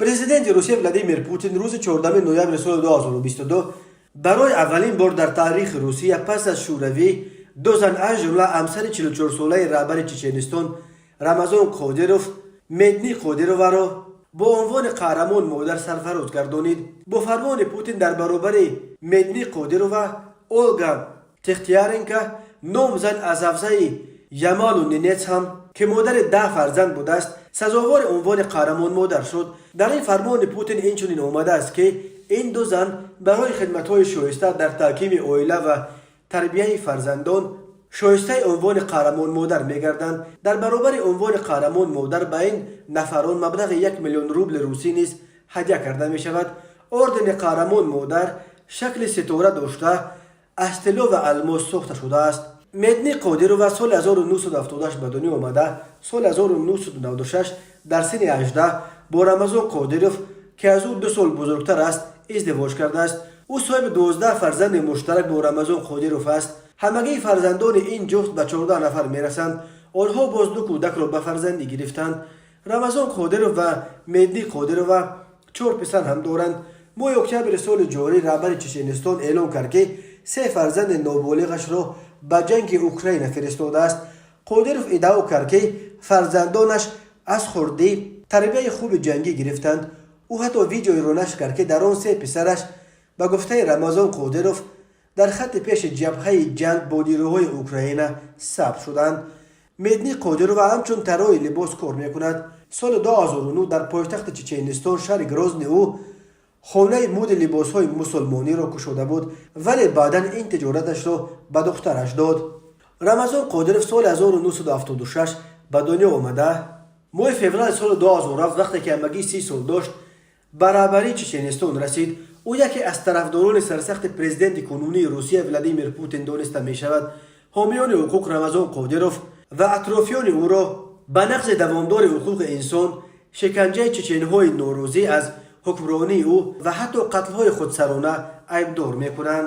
президенти روسیه ولادیمیر پوتین روز 14 نوامبر سال 2022 برای اولین بار در تاریخ روسیه پس از شوروی دو زن از جمله همسر 44 ساله رهبر چچنستان رمضان قادیروف مدنی قادیرووا را با عنوان قهرمان مادر سرفراز گردانید. با فرمان پوتین در برابر مدنی قادیرووا اولگا تختیارنکا نامزد از افزای یمال و نینتس هم که مادر 10 فرزند بوده است سزاوار عنوان قهرمان مادر شد. در این فرمان پوتین اینچنین آمده است که این دو زن برای خدمت‌های شایسته در تحکیم عائله و تربیت فرزندان شایسته عنوان قهرمان مادر می‌گردند. در برابر عنوان قهرمان مادر به این نفران مبلغ 1 میلیون روبل روسی نیز هدیه کرده می‌شود. اردن قهرمان مادر شکل ستاره داشته از طلا و الماس ساخته شده است. مدنی قادیرووا سال 1978 به دنیا آمده. سال 1996 در سن 18 با رمضان قادیروف که از او 2 سال بزرگتر است ازدواج کرده است. او صاحب 12 فرزند مشترک با رمضان قادیروف است. همگی فرزندان این جفت به 14 نفر میرسند. آنها باز 2 کودک را به فرزندی گرفتند. رمضان قادیروف و مدنی قادیرووا 4 پسر هم دارند. ماه اکتبر سال جاری رهبر چچنستان اعلام کرد که 3 فرزند نابالغش را به جنگ اوکراین فرستاده است. قادیروف ادعا کرد که فرزندانش از خردی تربیت خوب جنگی گرفتند. او حتی ویدیویی را نشر کرد که در آن 3 پسرش به گفته رمضان قادیروف در خط پیش جبهه جنگ با نیروهای اوکراین ثبت شدند. مدنی قادیرووا همچون طراح لباس کار میکند. سال 2009 در پایتخت چچنستان شهر گرازن او خانه مد لباس‌های مسلمانی را گشوده بود ولی بعدا این تجارتش را به دخترش داد. رمضان قادیروف سال 1976 به دنیا آمده. ماه فوریه سال 2007 وقتی که همگی 30 سال داشت به رهبری چچنستان رسید. او یکی از طرفداران سرسخت پرزیدنت کنونی روسیه ولادیمیر پوتین دانسته می شود. حامیان حقوق رمضان قادیروف و اطرافیان او را به نقض دوامدار حقوق انسان، شکنجه چچنی‌های نوروزی از حکمرانی او و حتی قتل‌های خودسرانه عیبدار می‌کنند.